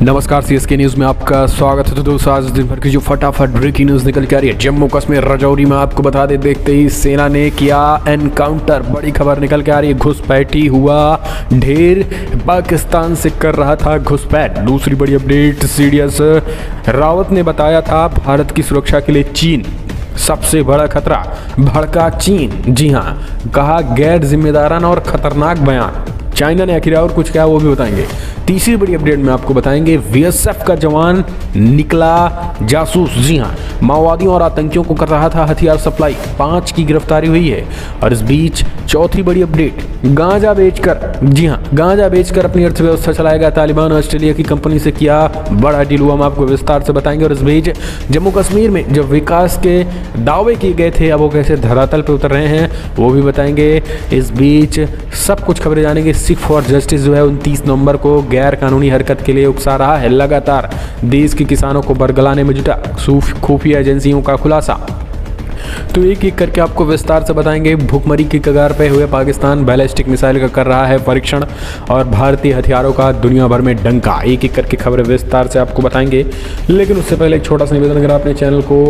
नमस्कार, CSK news में आपका स्वागत है। तो दोस्तों, आज दिन भर की जो फटाफट ब्रेकिंग न्यूज़ निकल के आ रही है जम्मू कश्मीर राजौरी में, आपको बता दे देखते ही सेना ने किया एनकाउंटर। बड़ी खबर निकल के आ रही है, घुसपैठी हुआ ढेर, पाकिस्तान से कर रहा था घुसपैठ। दूसरी बड़ी अपडेट, सीडीएस रावत ने बताया था भारत की सुरक्षा के लिए चीन सबसे बड़ा खतरा, भड़का चीन। जी हाँ, कहा गैर जिम्मेदाराना और खतरनाक बयान। चाइना ने आखिर और कुछ कहा वो भी बताएंगे। तीसरी बड़ी अपडेट में आपको बताएंगे, बीएसएफ का जवान निकला जासूस। जी हाँ, माओवादियों और आतंकियों को कर रहा था हथियार सप्लाई, 5 की गिरफ्तारी हुई है। और इस बीच चौथी बड़ी अपडेट, गांजा बेचकर, जी हाँ, गांजा बेचकर अपनी अर्थव्यवस्था चलाएगा तालिबान। ऑस्ट्रेलिया की कंपनी से किया बड़ा डील हुआ, हम आपको विस्तार से बताएंगे। और इस बीच जम्मू कश्मीर में जब विकास के दावे किए गए थे, अब वो कैसे धरातल पर उतर रहे हैं वो भी बताएंगे। इस बीच सब कुछ खबरें जानेंगे। सिख फॉर जस्टिस जो है 29 नवंबर को गैर कानूनी हरकत के लिए उकसा रहा है, लगातार देश के किसानों को बरगलाने में जुटा खुफिया एजेंसियों का खुलासा। तो एक एक करके आपको विस्तार से बताएंगे। भूखमरी की कगार पे हुए पाकिस्तान बैलिस्टिक मिसाइल का कर रहा है परीक्षण, और भारतीय हथियारों का दुनिया भर में डंका। एक एक करके खबरें विस्तार से आपको बताएंगे, लेकिन उससे पहले एक छोटा सा निवेदन, अगर आपने चैनल को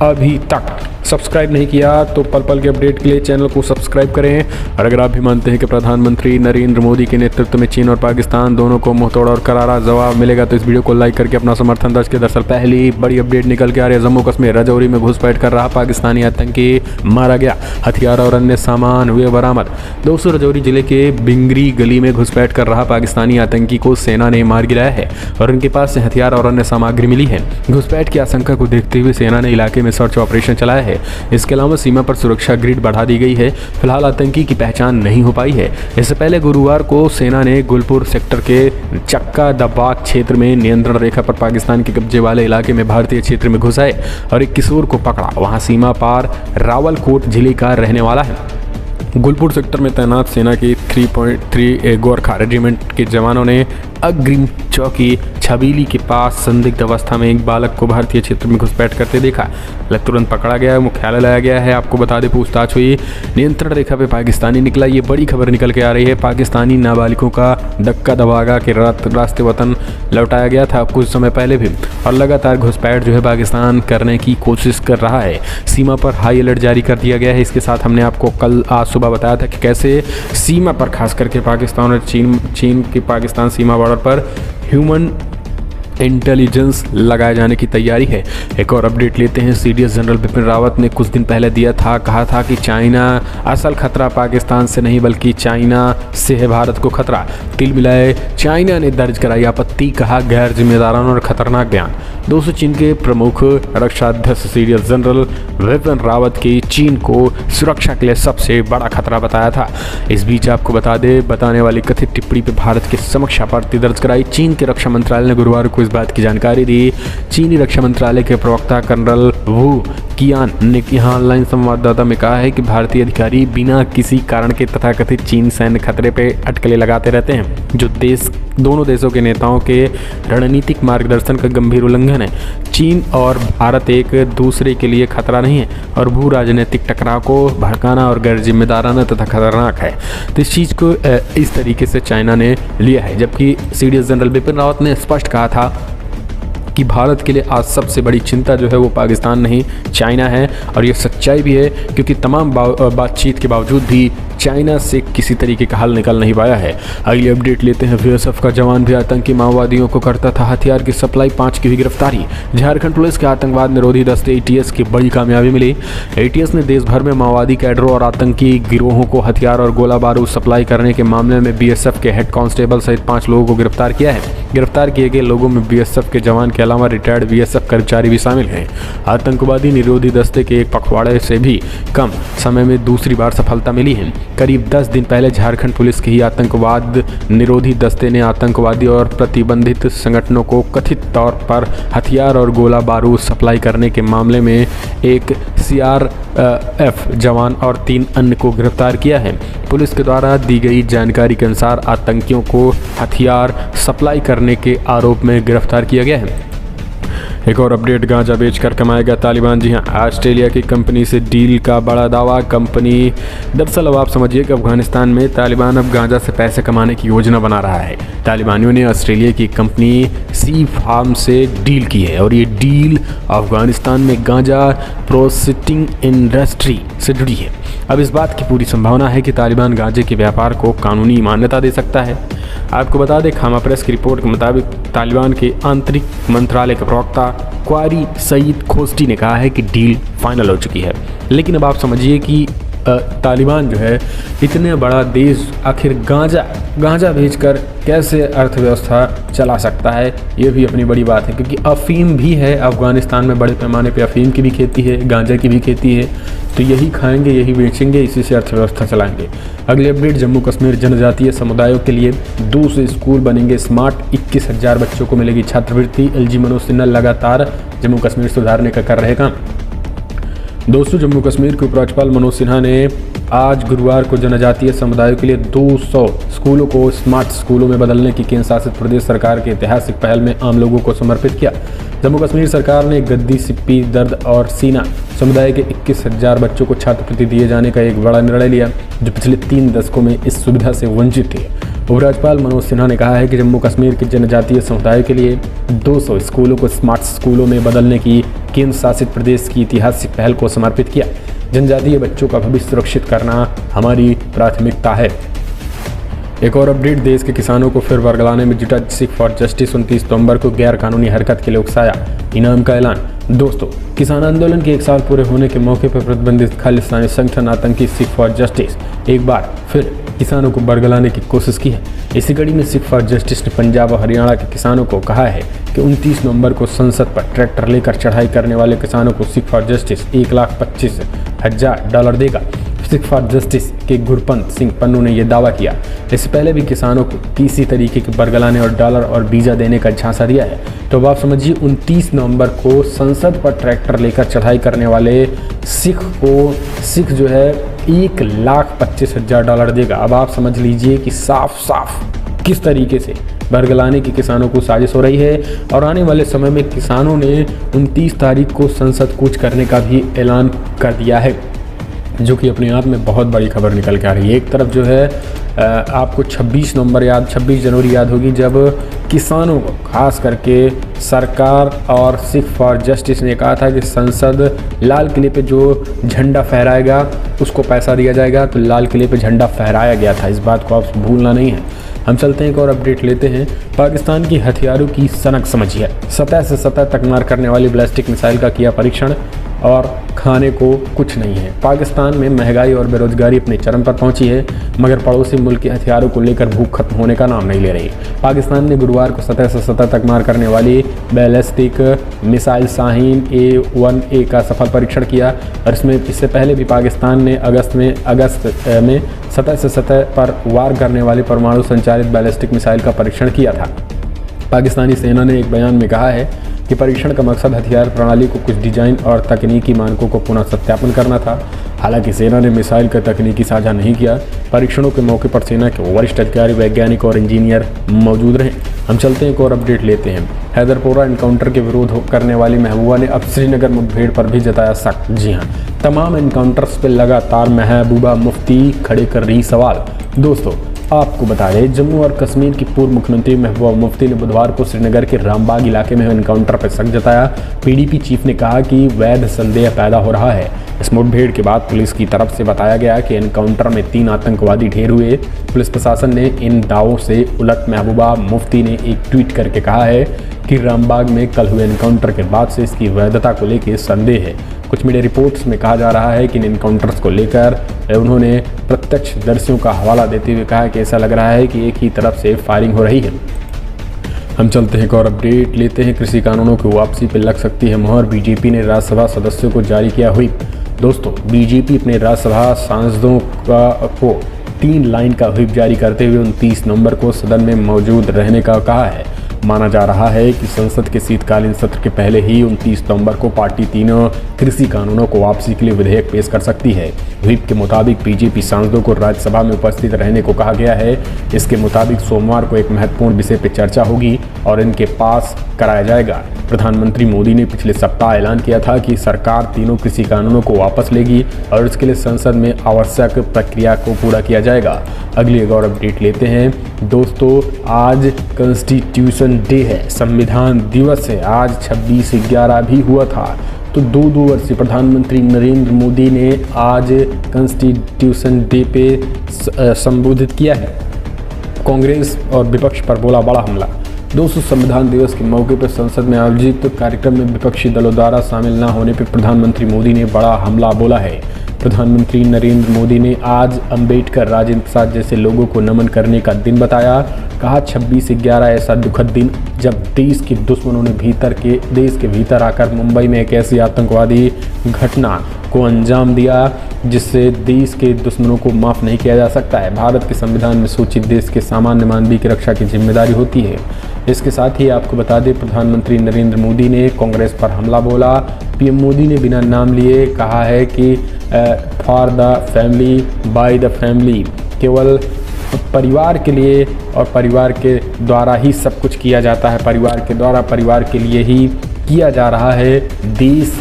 अभी तक सब्सक्राइब नहीं किया तो पल पल के अपडेट के लिए चैनल को सब्सक्राइब करें। और अगर आप भी मानते हैं कि प्रधानमंत्री नरेंद्र मोदी के नेतृत्व में चीन और पाकिस्तान दोनों को मुंहतोड़ और करारा जवाब मिलेगा तो इस वीडियो को लाइक करके अपना समर्थन दर्ज किया। दरअसल पहली बड़ी अपडेट निकल के आ रही है, जम्मू कश्मीर राजौरी में घुसपैठ कर रहा पाकिस्तानी आतंकी मारा गया, हथियार और अन्य सामान हुए बरामद। दोस्तों, राजौरी जिले के बिंगरी गली में घुसपैठ कर रहा पाकिस्तानी आतंकी को सेना ने मार गिराया है और उनके पास से हथियार और अन्य सामग्री मिली है। घुसपैठ की आशंका को देखते हुए सेना ने इलाके में सर्च ऑपरेशन चलाया है। इसके अलावा सीमा पर सुरक्षा ग्रिड बढ़ा दी गई है। फिलहाल आतंकी की पहचान नहीं हो पाई है। इससे पहले गुरुवार को सेना ने गुलपुर सेक्टर के चक्का दबाग क्षेत्र में नियंत्रण रेखा पर पाकिस्तान के कब्जे वाले इलाके में भारतीय क्षेत्र में घुस आए और एक किशोर को पकड़ा। वहां सीमा पार रावलकोट जिले का रहने वाला है। गुलपुर सेक्टर में तैनात सेना की 3.3 गोरखा रेजिमेंट के जवानों ने अग्रिम चौकी छबीली के पास संदिग्ध अवस्था में एक बालक को भारतीय क्षेत्र में घुसपैठ करते देखा। तुरंत पकड़ा गया, मुख्यालय लाया गया है। आपको बता दें, पूछताछ हुई, नियंत्रण रेखा पे पाकिस्तानी निकला। ये बड़ी खबर निकल के आ रही है। पाकिस्तानी नाबालिगों का धक्का दबागा के रास्ते वतन लौटाया गया था कुछ समय पहले भी, और लगातार घुसपैठ जो है पाकिस्तान करने की कोशिश कर रहा है। सीमा पर हाई अलर्ट जारी कर दिया गया है। इसके साथ हमने आपको कल आज सुबह बताया था कि कैसे सीमा पर खास करके पाकिस्तान और चीन की पाकिस्तान सीमा बॉर्डर पर ह्यूमन इंटेलिजेंस लगाए जाने की तैयारी है। एक और अपडेट लेते हैं। सीडीएस जनरल बिपिन रावत ने कुछ दिन पहले दिया था, कहा था कि चाइना असल खतरा पाकिस्तान से नहीं बल्कि चाइना से है भारत को खतरा। तिल मिलाए चाइना ने दर्ज कराई आपत्ति, कहा गैर जिम्मेदाराना और खतरनाक बयान। दोस्तों, चीन के प्रमुख रक्षा अध्यक्ष सीडीएस जनरल बिपिन रावत की चीन को सुरक्षा के लिए सबसे बड़ा खतरा बताया था। इस बीच आपको बताने वाली कथित टिप्पणी पर भारत के समक्ष आपत्ति दर्ज कराई। चीन के रक्षा मंत्रालय ने गुरुवार को इस बात की जानकारी दी। चीनी रक्षा मंत्रालय के प्रवक्ता कर्नल वू कियान ने यहाँ ऑनलाइन संवाददाता में कहा है कि भारतीय अधिकारी बिना किसी कारण के तथाकथित चीन सैन्य खतरे पे अटकलें लगाते रहते हैं, जो दोनों देशों के नेताओं के रणनीतिक मार्गदर्शन का गंभीर उल्लंघन है। चीन और भारत एक दूसरे के लिए खतरा नहीं है और भू राजनीतिक टकराव को भड़काना और गैर जिम्मेदाराना तथा खतरनाक है। तो इस चीज़ को इस तरीके से चाइना ने लिया है, जबकि सीडीएस जनरल बिपिन रावत ने स्पष्ट कहा था कि भारत के लिए आज सबसे बड़ी चिंता जो है वो पाकिस्तान नहीं चाइना है। और ये सच्चाई भी है, क्योंकि तमाम बातचीत के बावजूद भी चाइना से किसी तरीके का हल निकल नहीं पाया है। अगली अपडेट लेते हैं। बीएसएफ का जवान भी आतंकी माओवादियों को करता था हथियार की सप्लाई, 5 की हुई गिरफ्तारी। झारखंड पुलिस के आतंकवाद निरोधी दस्ते एटीएस की बड़ी कामयाबी मिली। एटीएस ने देश भर में माओवादी कैडरों और आतंकी गिरोहों को हथियार और गोला बारूद सप्लाई करने के मामले में बीएसएफ के हेड कांस्टेबल सहित 5 लोगों को गिरफ्तार किया है। गिरफ्तार किए गए लोगों में बीएसएफ के जवान के अलावा रिटायर्ड बीएसएफ कर्मचारी भी शामिल हैं। आतंकवादी निरोधी दस्ते के एक पखवाड़े से भी कम समय में दूसरी बार सफलता मिली है। करीब 10 दिन पहले झारखंड पुलिस के ही आतंकवाद निरोधी दस्ते ने आतंकवादी और प्रतिबंधित संगठनों को कथित तौर पर हथियार और गोला बारूद सप्लाई करने के मामले में एक सीआरएफ जवान और 3 अन्य को गिरफ्तार किया है। पुलिस के द्वारा दी गई जानकारी के अनुसार आतंकियों को हथियार सप्लाई करने के आरोप में गिरफ्तार किया गया है। एक और अपडेट, गांजा बेचकर कमाएगा तालिबान। जी हां, ऑस्ट्रेलिया की कंपनी से डील का बड़ा दावा। कंपनी दरअसल अब आप समझिए कि अफगानिस्तान में तालिबान अब गांजा से पैसे कमाने की योजना बना रहा है। तालिबानियों ने ऑस्ट्रेलिया की कंपनी सी फार्म से डील की है और ये डील अफगानिस्तान में गांजा प्रोसेसिंग इंडस्ट्री से जुड़ी है। अब इस बात की पूरी संभावना है कि तालिबान गांजे के व्यापार को कानूनी मान्यता दे सकता है। आपको बता दें, खामा प्रेस की रिपोर्ट के मुताबिक तालिबान के आंतरिक मंत्रालय के प्रवक्ता क्वारी सईद खोस्टी ने कहा है कि डील फाइनल हो चुकी है। लेकिन अब आप समझिए कि तालिबान जो है, इतने बड़ा देश आखिर गांजा बेचकर कैसे अर्थव्यवस्था चला सकता है, ये भी अपनी बड़ी बात है। क्योंकि अफीम भी है अफ़गानिस्तान में, बड़े पैमाने पे अफीम की भी खेती है, गांजा की भी खेती है। तो यही खाएंगे, यही बेचेंगे, इसी से अर्थव्यवस्था चलाएंगे। अगले अपडेट, जम्मू कश्मीर जनजातीय समुदायों के लिए 200 स्कूल बनेंगे स्मार्ट। 21,000 बच्चों को मिलेगी छात्रवृत्ति। एलजी मनोज सिन्हा लगातार जम्मू कश्मीर सुधारने का कर रहे काम। दोस्तों, जम्मू कश्मीर के उपराज्यपाल मनोज सिन्हा ने आज गुरुवार को जनजातीय समुदायों के लिए 200 स्कूलों को स्मार्ट स्कूलों में बदलने की केंद्र शासित प्रदेश सरकार के ऐतिहासिक पहल में आम लोगों को समर्पित किया। जम्मू कश्मीर सरकार ने गद्दी, सिप्पी, दर्द और सीना समुदाय के 21,000 बच्चों को छात्रवृत्ति दिए जाने का एक बड़ा निर्णय लिया, जो पिछले 3 दशकों में इस सुविधा से वंचित थे। उपराज्यपाल मनोज सिन्हा ने कहा है कि जम्मू कश्मीर के जनजातीय समुदाय के लिए 200 स्कूलों को स्मार्ट स्कूलों में बदलने की केंद्र शासित प्रदेश की ऐतिहासिक पहल को समर्पित किया। जनजातीय बच्चों का भविष्य सुरक्षित करना हमारी प्राथमिकता है। एक और अपडेट, देश के किसानों को फिर वर्गलाने में जुटा सिख फॉर जस्टिस। 29 नवंबर को गैर कानूनी हरकत के लिए उकसाया, इनाम का ऐलान। दोस्तों, किसान आंदोलन के 1 साल पूरे होने के मौके पर प्रतिबंधित खालिस्तानी संगठन आतंकी सिख फॉर जस्टिस एक बार फिर किसानों को बरगलाने की कोशिश की है। इसी कड़ी में सिख फॉर जस्टिस ने पंजाब और हरियाणा के किसानों को कहा है कि 29 नवंबर को संसद पर ट्रैक्टर लेकर चढ़ाई करने वाले किसानों को सिख फॉर जस्टिस $1,25,000 देगा। सिख फॉर जस्टिस के गुरपंत सिंह पन्नू ने यह दावा किया। इससे पहले भी किसानों को किसी तरीके के बरगलाने और डॉलर और वीज़ा देने का झांसा दिया है। तो अब आप समझिए, 29 नवंबर को संसद पर ट्रैक्टर लेकर चढ़ाई करने वाले सिख जो है $1,25,000 देगा। अब आप समझ लीजिए कि साफ साफ किस तरीके से बरगलाने की किसानों को साजिश हो रही है। और आने वाले समय में किसानों ने 29 तारीख को संसद कूच करने का भी ऐलान कर दिया है, जो कि अपने आप में बहुत बड़ी खबर निकल के आ रही है। एक तरफ जो है आपको 26 जनवरी याद होगी, जब किसानों को खास करके सरकार और सिख फॉर जस्टिस ने कहा था कि संसद लाल किले पे जो झंडा फहराएगा उसको पैसा दिया जाएगा। तो लाल किले पे झंडा फहराया गया था, इस बात को आप भूलना नहीं है। हम चलते हैं, एक और अपडेट लेते हैं। पाकिस्तान की हथियारों की सनक समझिए। सतह से सतह तक मार करने वाली बैलिस्टिक मिसाइल का किया परीक्षण और खाने को कुछ नहीं है। पाकिस्तान में महंगाई और बेरोजगारी अपने चरम पर पहुंची है, मगर पड़ोसी मुल्क के हथियारों को लेकर भूख खत्म होने का नाम नहीं ले रही। पाकिस्तान ने गुरुवार को सतह से सतह तक मार करने वाली बैलिस्टिक मिसाइल शाहीन A1A का सफल परीक्षण किया। और इससे पहले भी पाकिस्तान ने अगस्त में सतह से सतह पर वार करने वाली परमाणु संचालित बैलिस्टिक मिसाइल का परीक्षण किया था। पाकिस्तानी सेना ने एक बयान में कहा है कि परीक्षण का मकसद हथियार प्रणाली को कुछ डिजाइन और तकनीकी मानकों को पुनः सत्यापन करना था। हालांकि सेना ने मिसाइल का तकनीकी साझा नहीं किया। परीक्षणों के मौके पर सेना के वरिष्ठ अधिकारी, वैज्ञानिक और इंजीनियर मौजूद रहे। हम चलते हैं, एक और अपडेट लेते हैं। हैदरपोरा एनकाउंटर के विरोध करने वाली महबूबा ने अब श्रीनगर मुठभेड़ पर भी जताया शक। जी हाँ, तमाम एनकाउंटर्स पर लगातार महबूबा मुफ्ती खड़े कर रही सवाल। दोस्तों, आपको बता दें, जम्मू और कश्मीर की पूर्व मुख्यमंत्री महबूबा मुफ्ती ने बुधवार को श्रीनगर के रामबाग इलाके में एनकाउंटर पर शक जताया। पीडीपी चीफ ने कहा कि वैध संदेह पैदा हो रहा है। इस मुठभेड़ के बाद पुलिस की तरफ से बताया गया कि एनकाउंटर में 3 आतंकवादी ढेर हुए। पुलिस प्रशासन ने इन दावों से उलट महबूबा मुफ्ती ने एक ट्वीट करके कहा है कि रामबाग में कल हुए एनकाउंटर के बाद से इसकी वैधता को लेकर संदेह है। कुछ मीडिया रिपोर्ट्स में कहा जा रहा है कि इन एनकाउंटर्स को लेकर उन्होंने प्रत्यक्षदर्शियों का हवाला देते हुए कहा कि ऐसा लग रहा है कि एक ही तरफ से फायरिंग हो रही है। हम चलते हैं, एक और अपडेट लेते हैं। कृषि कानूनों की वापसी पर लग सकती है मोहर। बीजेपी ने राज्यसभा सदस्यों को जारी किया व्हिप। दोस्तों, बीजेपी अपने राज्यसभा सांसदों को 3 लाइन का व्हिप जारी करते हुए 29 नवंबर को सदन में मौजूद रहने का कहा है। माना जा रहा है कि संसद के शीतकालीन सत्र के पहले ही 29 नवंबर को पार्टी तीनों कृषि कानूनों को वापसी के लिए विधेयक पेश कर सकती है। व्हिप के मुताबिक बीजेपी सांसदों को राज्यसभा में उपस्थित रहने को कहा गया है। इसके मुताबिक सोमवार को एक महत्वपूर्ण विषय पर चर्चा होगी और इनके पास कराया जाएगा। प्रधानमंत्री मोदी ने पिछले सप्ताह ऐलान किया था कि सरकार तीनों कृषि कानूनों को वापस लेगी और इसके लिए संसद में आवश्यक प्रक्रिया को पूरा किया जाएगा। अगली एक और अपडेट लेते हैं दोस्तों। आज कॉन्स्टिट्यूशन डे है, संविधान दिवस है। आज 26/11 भी हुआ था। तो 2 वर्षीय प्रधानमंत्री नरेंद्र मोदी ने आज कॉन्स्टिट्यूशन डे पे संबोधित किया है। कांग्रेस और विपक्ष पर बोला बड़ा हमला। दोस्तों, संविधान दिवस के मौके पर संसद में आयोजित कार्यक्रम में विपक्षी दलों द्वारा शामिल न होने पर प्रधानमंत्री मोदी ने बड़ा हमला बोला है। प्रधानमंत्री नरेंद्र मोदी ने आज अंबेडकर, राजेंद्र प्रसाद जैसे लोगों को नमन करने का दिन बताया। कहा 26/11 ऐसा दुखद दिन जब देश के दुश्मनों ने देश के भीतर आकर मुंबई में एक ऐसी आतंकवादी घटना को अंजाम दिया जिससे देश के दुश्मनों को माफ़ नहीं किया जा सकता है। भारत के संविधान में सूचित देश के सामान्य मानवीय की रक्षा की जिम्मेदारी होती है। इसके साथ ही आपको बता दें, प्रधानमंत्री नरेंद्र मोदी ने कांग्रेस पर हमला बोला। पीएम मोदी ने बिना नाम लिए कहा है कि for the family by the family, केवल परिवार के लिए और परिवार के द्वारा ही सब कुछ किया जाता है। परिवार के द्वारा परिवार के लिए ही किया जा रहा है। देश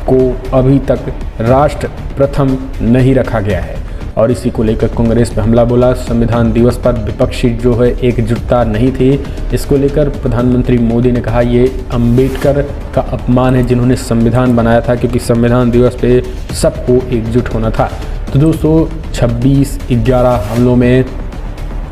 को अभी तक राष्ट्र प्रथम नहीं रखा गया है और इसी को लेकर कांग्रेस पे हमला बोला। संविधान दिवस पर विपक्षी जो है एकजुटता नहीं थी। इसको लेकर प्रधानमंत्री मोदी ने कहा ये अंबेडकर का अपमान है जिन्होंने संविधान बनाया था, क्योंकि संविधान दिवस पे सबको एकजुट होना था। तो दोस्तों, 26/11 हमलों में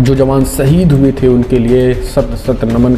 जो जवान शहीद हुए थे उनके लिए शत शत नमन।